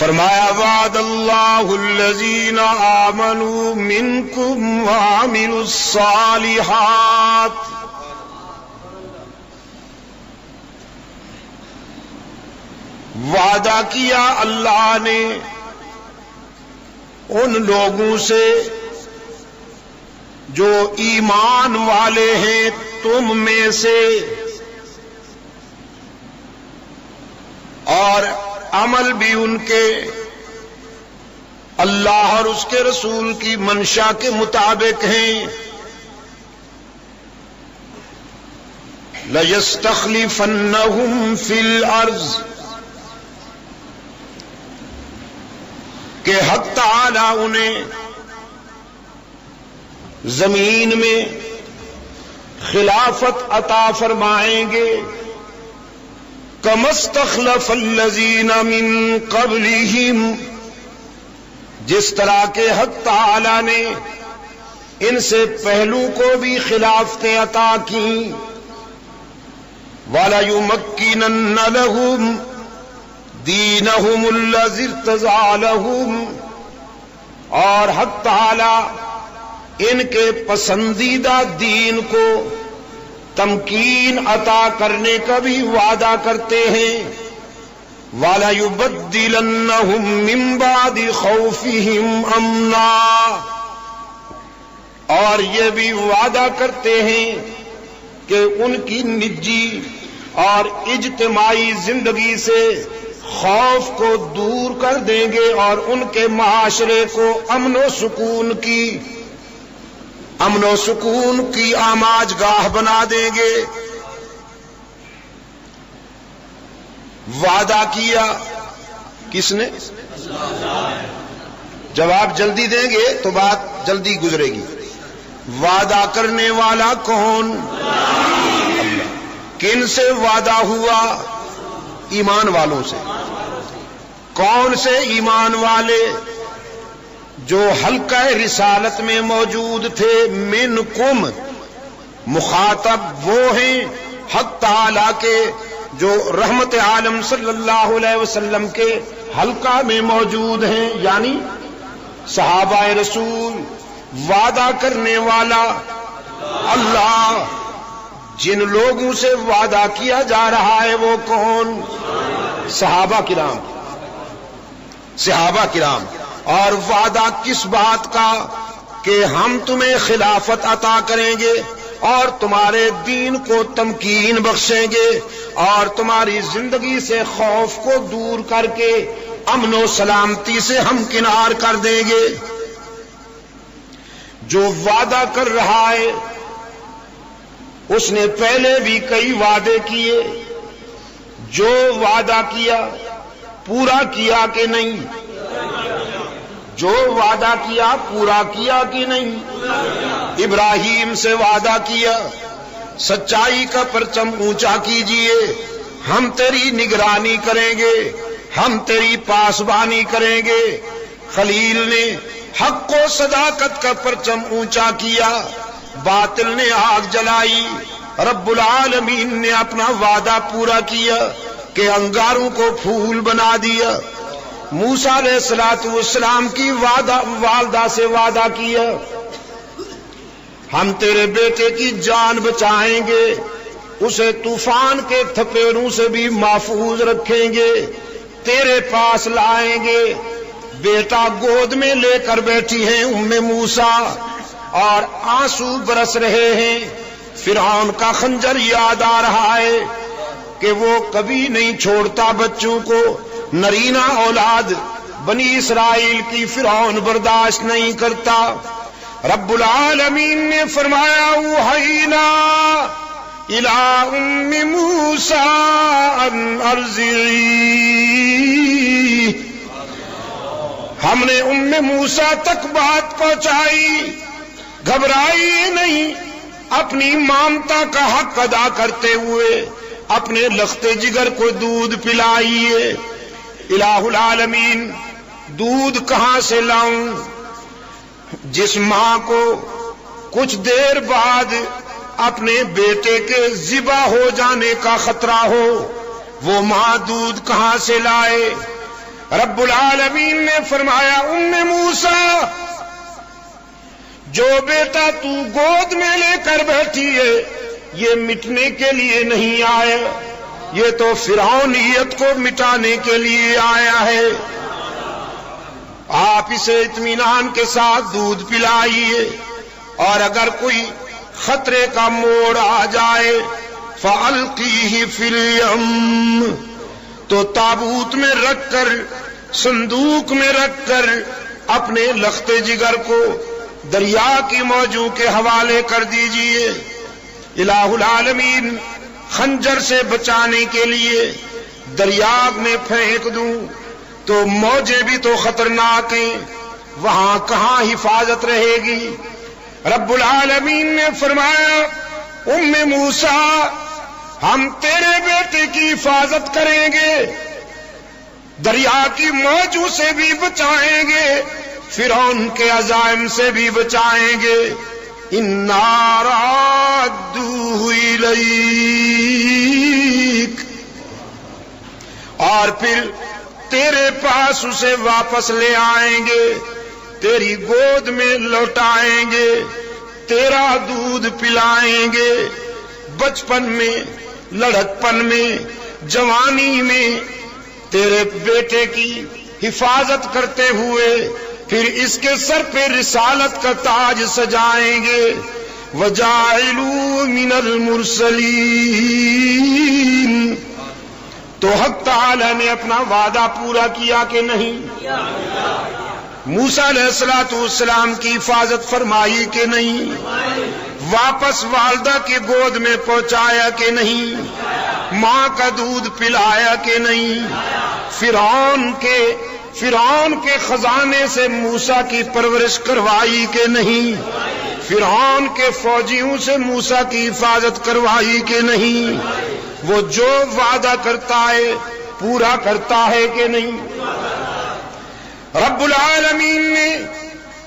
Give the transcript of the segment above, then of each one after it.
فرمایا وعد اللہ الذین آمنوا منکم وعملوا الصالحات، وعدہ کیا اللہ نے ان لوگوں سے جو ایمان والے ہیں تم میں سے، اور عمل بھی ان کے اللہ اور اس کے رسول کی منشا کے مطابق ہیں۔ لَيَسْتَخْلِفَنَّهُمْ فِي الْأَرْضِ، کہ حق تعالی انہیں زمین میں خلافت عطا فرمائیں گے، كَمَا اسْتَخْلَفَ الَّذِينَ مِن قَبْلِهِمْ، جس طرح کے حق تعالی نے ان سے پہلو کو بھی خلافتیں عطا کی۔ وَلَيُمَكِّنَنَّ لَهُمْ دِينَهُمُ الَّذِي ارْتَضَىٰ لَهُمْ، اور حق تعالی ان کے پسندیدہ دین کو تمکین عطا کرنے کا بھی وعدہ کرتے ہیں۔ وَلَيُبَدِّلَنَّهُم مِّن بَعْدِ خَوْفِهِمْ أَمْنًا، اور یہ بھی وعدہ کرتے ہیں کہ ان کی نجی اور اجتماعی زندگی سے خوف کو دور کر دیں گے اور ان کے معاشرے کو امن و سکون کی آماج گاہ بنا دیں گے۔ وعدہ کیا کس نے؟ جواب جلدی دیں گے تو بات جلدی گزرے گی۔ وعدہ کرنے والا کون؟ اللہ۔ کن سے وعدہ ہوا؟ ایمان والوں سے۔ کون سے ایمان والے؟ جو حلقہ رسالت میں موجود تھے۔ منکم، مخاطب وہ ہیں حق تعالی کے جو رحمت عالم صلی اللہ علیہ وسلم کے حلقہ میں موجود ہیں، یعنی صحابہ رسول۔ وعدہ کرنے والا اللہ۔ جن لوگوں سے وعدہ کیا جا رہا ہے وہ کون؟ صحابہ کرام۔ اور وعدہ کس بات کا؟ کہ ہم تمہیں خلافت عطا کریں گے اور تمہارے دین کو تمکین بخشیں گے اور تمہاری زندگی سے خوف کو دور کر کے امن و سلامتی سے ہمکنار کر دیں گے۔ جو وعدہ کر رہا ہے اس نے پہلے بھی کئی وعدے کیے، جو وعدہ کیا پورا کیا کہ نہیں؟ جو وعدہ کیا پورا کیا کہ نہیں؟ ابراہیم سے وعدہ کیا سچائی کا پرچم اونچا کیجئے، ہم تیری نگرانی کریں گے، ہم تیری پاسبانی کریں گے۔ خلیل نے حق و صداقت کا پرچم اونچا کیا، باطل نے آگ جلائی۔ رب العالمین نے اپنا وعدہ پورا کیا کہ انگاروں کو پھول بنا دیا۔ موسیٰ علیہ السلام کی والدہ سے وعدہ کیا ہم تیرے بیٹے کی جان بچائیں گے، اسے طوفان کے تھپیڑوں سے بھی محفوظ رکھیں گے، تیرے پاس لائیں گے۔ بیٹا گود میں لے کر بیٹھی ہیں ام موسیٰ اور آنسو برس رہے ہیں۔ فرعون کا خنجر یاد آ رہا ہے کہ وہ کبھی نہیں چھوڑتا بچوں کو، نرینہ اولاد بنی اسرائیل کی فرعون برداشت نہیں کرتا۔ رب العالمین نے فرمایا اوحینا الی ام موسیٰ ان ارضعیہ، ہم نے ام موسیٰ تک بات پہنچائی، گھبرائی نہیں، اپنی مامتا کا حق ادا کرتے ہوئے اپنے لختے جگر کو دودھ پلائیے۔ الہ العالمین، دودھ کہاں سے لاؤں؟ جس ماں کو کچھ دیر بعد اپنے بیٹے کے ذبح ہو جانے کا خطرہ ہو، وہ ماں دودھ کہاں سے لائے؟ رب العالمین نے فرمایا موسیٰ جو بیٹا تو گود میں لے کر بیٹھی ہے یہ مٹنے کے لیے نہیں آیا، یہ تو فرعونیت کو مٹانے کے لیے آیا ہے۔ آپ اسے اطمینان کے ساتھ دودھ پلائیے، اور اگر کوئی خطرے کا موڑ آ جائے فَأَلْقِيهِ فِي الْيَمِّ، تو تابوت میں رکھ کر، صندوق میں رکھ کر اپنے لخت جگر کو دریا کی موجوں کے حوالے کر دیجئے۔ الہ العالمین خنجر سے بچانے کے لیے دریا میں پھینک دوں تو موجیں بھی تو خطرناک ہیں، وہاں کہاں حفاظت رہے گی؟ رب العالمین نے فرمایا موسیٰ ہم تیرے بیٹے کی حفاظت کریں گے، دریا کی موجوں سے بھی بچائیں گے، فرعون کے عزائم سے بھی بچائیں گے۔ اِنَّا رَادُّوهُ إِلَيْكَ، اور پھر تیرے پاس اسے واپس لے آئیں گے، تیری گود میں لوٹائیں گے، تیرا دودھ پلائیں گے، بچپن میں، لڑکپن میں، جوانی میں تیرے بیٹے کی حفاظت کرتے ہوئے پھر اس کے سر پہ رسالت کا تاج سجائیں گے۔ وَجَاعِلُوا مِنَ الْمُرْسَلِينَ، تو حق تعالی نے اپنا وعدہ پورا کیا کہ نہیں؟ موسیٰ علیہ السلام کی حفاظت فرمائی کہ نہیں؟ واپس والدہ کی گود میں پہنچایا کہ نہیں؟ ماں کا دودھ پلایا کہ نہیں؟ فرعون کے خزانے سے موسیٰ کی پرورش کروائی کہ نہیں؟ فرعون کے فوجیوں سے موسیٰ کی حفاظت کروائی کہ نہیں؟ وہ جو وعدہ کرتا ہے پورا کرتا ہے کہ نہیں؟ رب العالمین نے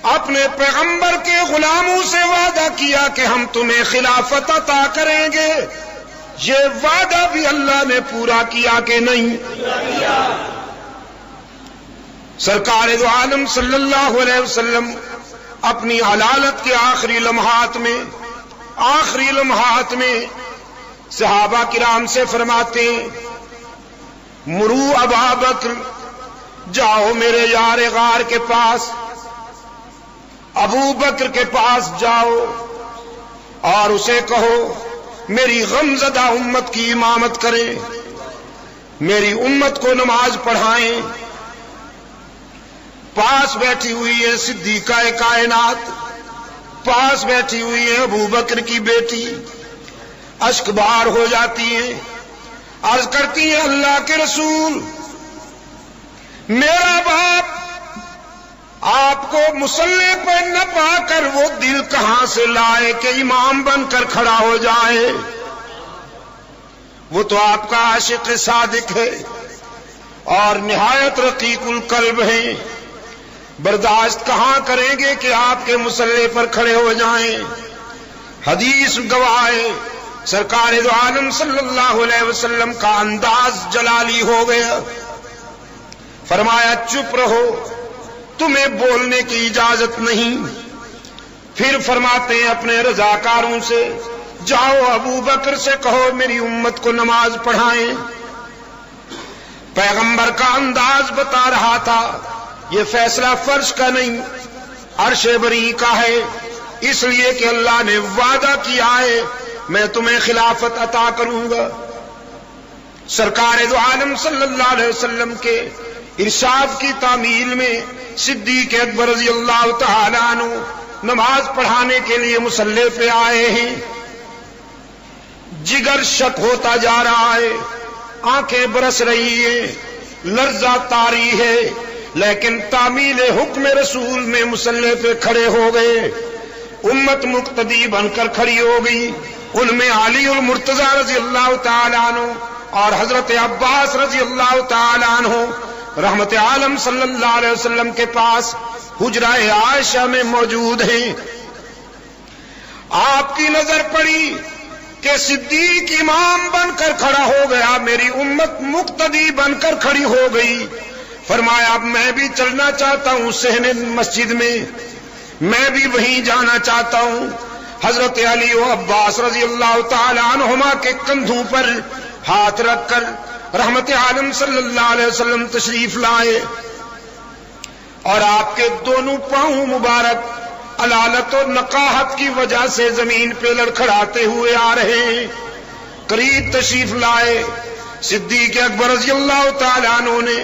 اپنے پیغمبر کے غلاموں سے وعدہ کیا کہ ہم تمہیں خلافت عطا کریں گے، یہ وعدہ بھی اللہ نے پورا کیا کہ نہیں؟ سرکار دو عالم صلی اللہ علیہ وسلم اپنی علالت کے آخری لمحات میں صحابہ کرام سے فرماتے ہیں مرو ابا بکر، جاؤ میرے یار غار کے پاس، ابو بکر کے پاس جاؤ اور اسے کہو میری غمزدہ امت کی امامت کریں، میری امت کو نماز پڑھائیں۔ پاس بیٹھی ہوئی ہے صدیقہ کائنات، پاس بیٹھی ہوئی ہے ابو بکر کی بیٹی، اشک بار ہو جاتی ہیں، عرض کرتی ہیں اللہ کے رسول میرا باپ آپ کو مصلی پہ نہ پا کر وہ دل کہاں سے لائے کہ امام بن کر کھڑا ہو جائے؟ وہ تو آپ کا عاشق صادق ہے اور نہایت رقیق القلب ہے، برداشت کہاں کریں گے کہ آپ کے مصلی پر کھڑے ہو جائیں؟ حدیث گواہ ہے سرکار دو عالم صلی اللہ علیہ وسلم کا انداز جلالی ہو گیا، فرمایا چپ رہو، تمہیں بولنے کی اجازت نہیں۔ پھر فرماتے ہیں اپنے رضاکاروں سے جاؤ ابو بکر سے کہو میری امت کو نماز پڑھائیں۔ پیغمبر کا انداز بتا رہا تھا یہ فیصلہ فرش کا نہیں عرش بری کا ہے، اس لیے کہ اللہ نے وعدہ کیا ہے میں تمہیں خلافت عطا کروں گا۔ سرکار دو عالم صلی اللہ علیہ وسلم کے ارشاد کی تعمیل میں صدیق اکبر رضی اللہ تعالی عنہ نماز پڑھانے کے لیے مصلی پہ آئے ہیں، جگر شک ہوتا جا رہا ہے، آنکھیں برس رہی ہیں، لرزہ طاری ہے، لیکن تعمیل حکم رسول میں مصلی پہ کھڑے ہو گئے، امت مقتدی بن کر کھڑی ہو گئی۔ ان میں علی المرتضی رضی اللہ تعالی عنہ اور حضرت عباس رضی اللہ تعالی عنہ رحمت عالم صلی اللہ علیہ وسلم کے پاس حجرہ عائشہ میں موجود ہیں۔ آپ کی نظر پڑی کہ صدیق امام بن کر کھڑا ہو گیا، میری امت مقتدی بن کر کھڑی ہو گئی۔ فرمایا اب میں بھی چلنا چاہتا ہوں صحن مسجد میں، میں بھی وہیں جانا چاہتا ہوں۔ حضرت علی و عباس رضی اللہ تعالی عنہما کے کندھوں پر ہاتھ رکھ کر رحمت عالم صلی اللہ علیہ وسلم تشریف لائے، اور آپ کے دونوں پاؤں مبارک علالت و نقاہت کی وجہ سے زمین پہ لڑکھڑاتے ہوئے آ رہے ہیں۔ قریب تشریف لائے، صدیق اکبر رضی اللہ تعالی عنہ نے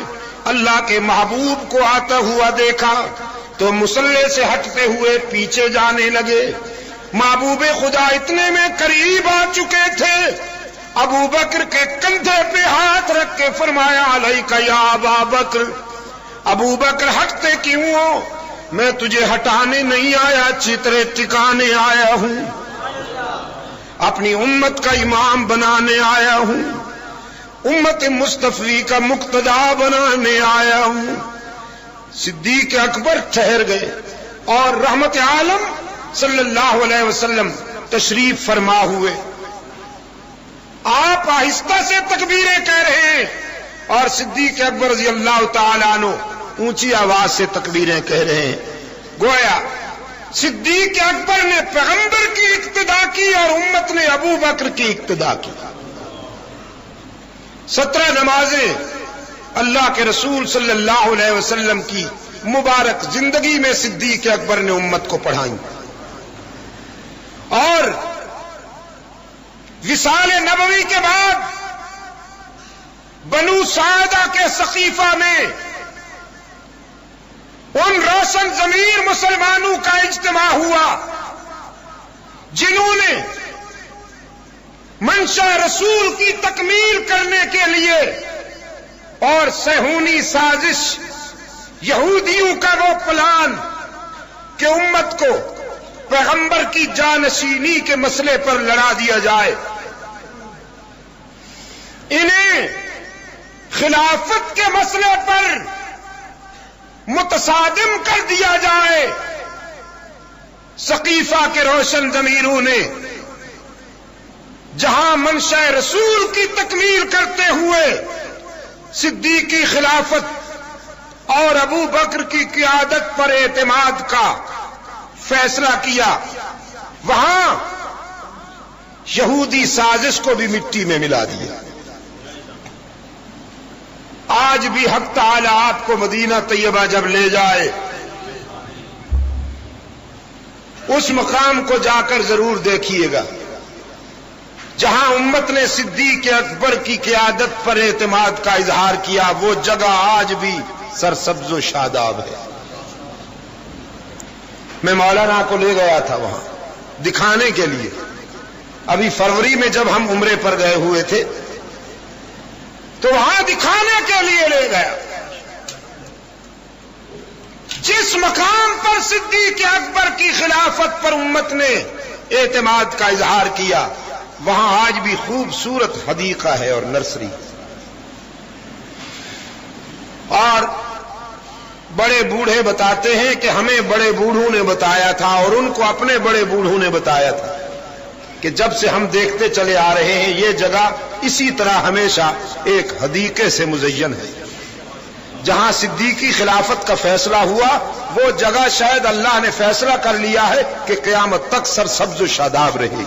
اللہ کے محبوب کو آتا ہوا دیکھا تو مصلی سے ہٹتے ہوئے پیچھے جانے لگے۔ محبوب خدا اتنے میں قریب آ چکے تھے، ابو بکر کے کندھے پہ ہاتھ رکھ کے فرمایا علیک یا ابا بکر، ابو بکر ہٹتے کیوں ہو؟ میں تجھے ہٹانے نہیں آیا، چترے ٹکانے آیا ہوں، اپنی امت کا امام بنانے آیا ہوں، امت مصطفی کا مقتدا بنانے آیا ہوں۔ صدیق اکبر ٹھہر گئے اور رحمت عالم صلی اللہ علیہ وسلم تشریف فرما ہوئے۔ آپ آہستہ سے تکبیریں کہہ رہے ہیں اور صدیق اکبر رضی اللہ تعالی عنہ اونچی آواز سے تکبیریں کہہ رہے ہیں۔ گویا صدیق اکبر نے پیغمبر کی اقتدا کی اور امت نے ابو بکر کی اقتدا کی۔ 17 نمازیں اللہ کے رسول صلی اللہ علیہ وسلم کی مبارک زندگی میں صدیق اکبر نے امت کو پڑھائیں، اور وصال نبوی کے بعد بنو ساعدہ کے سقیفہ میں ان روشن ضمیر مسلمانوں کا اجتماع ہوا جنہوں نے منشا رسول کی تکمیل کرنے کے لیے اور صہیونی سازش یہودیوں کا وہ پلان کہ امت کو پیغمبر کی جانشینی کے مسئلے پر لڑا دیا جائے، انہیں خلافت کے مسئلے پر متصادم کر دیا جائے۔ سقیفہ کے روشن ضمیروں نے جہاں منشا رسول کی تکمیل کرتے ہوئے صدیقی خلافت اور ابو بکر کی قیادت پر اعتماد کا فیصلہ کیا، وہاں یہودی سازش کو بھی مٹی میں ملا دیا۔ آج بھی حق تعالی آپ کو مدینہ طیبہ جب لے جائے، اس مقام کو جا کر ضرور دیکھیے گا جہاں امت نے صدیق اکبر کی قیادت پر اعتماد کا اظہار کیا۔ وہ جگہ آج بھی سرسبز و شاداب ہے۔ میں مولانا کو لے گیا تھا وہاں دکھانے کے لیے، ابھی فروری میں جب ہم عمرے پر گئے ہوئے تھے تو وہاں دکھانے کے لیے لے گیا۔ جس مقام پر صدیق اکبر کی خلافت پر امت نے اعتماد کا اظہار کیا، وہاں آج بھی خوبصورت حدیقہ ہے اور نرسری، اور بڑے بوڑھے بتاتے ہیں کہ ہمیں بڑے بوڑھوں نے بتایا تھا اور ان کو اپنے بڑے بوڑھوں نے بتایا تھا کہ جب سے ہم دیکھتے چلے آ رہے ہیں یہ جگہ اسی طرح ہمیشہ ایک حدیقے سے مزین ہے۔ جہاں صدیقی خلافت کا فیصلہ ہوا وہ جگہ شاید اللہ نے فیصلہ کر لیا ہے کہ قیامت تک سرسبز و شاداب رہے گی۔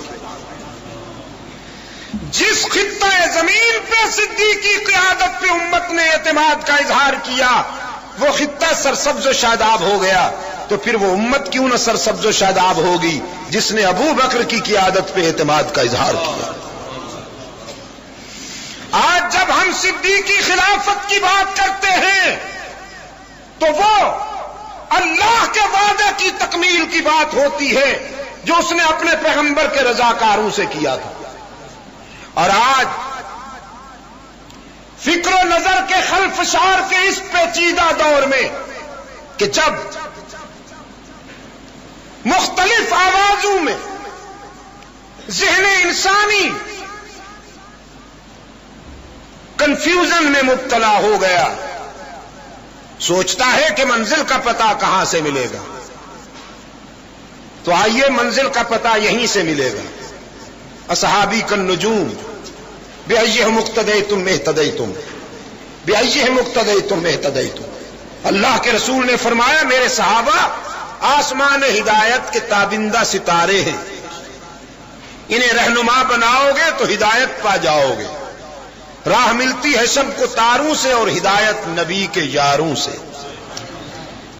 جس خطہ زمین پہ صدیقی قیادت پہ امت نے اعتماد کا اظہار کیا وہ خطہ سرسبز و شاداب ہو گیا، تو پھر وہ امت کیوں نہ سرسبز و شاداب ہوگی جس نے ابو بکر کی قیادت پہ اعتماد کا اظہار کیا۔ آج جب ہم صدیقی خلافت کی بات کرتے ہیں تو وہ اللہ کے وعدے کی تکمیل کی بات ہوتی ہے جو اس نے اپنے پیغمبر کے رضاکاروں سے کیا تھا۔ اور آج فکر و نظر کے خلفشار کے اس پیچیدہ دور میں کہ جب مختلف آوازوں میں ذہن انسانی کنفیوژن میں مبتلا ہو گیا، سوچتا ہے کہ منزل کا پتہ کہاں سے ملے گا، تو آئیے منزل کا پتہ یہیں سے ملے گا۔ اصحابی کالنجوم بأیہم اقتدیتم اہتدیتم، بِأَيِّهِمْ اقْتَدَيْتُمْ اهْتَدَيْتُمْ۔ اللہ کے رسول نے فرمایا میرے صحابہ آسمان ہدایت کے تابندہ ستارے ہیں، انہیں رہنما بناؤ گے تو ہدایت پا جاؤ گے۔ راہ ملتی ہے سب کو تاروں سے اور ہدایت نبی کے یاروں سے۔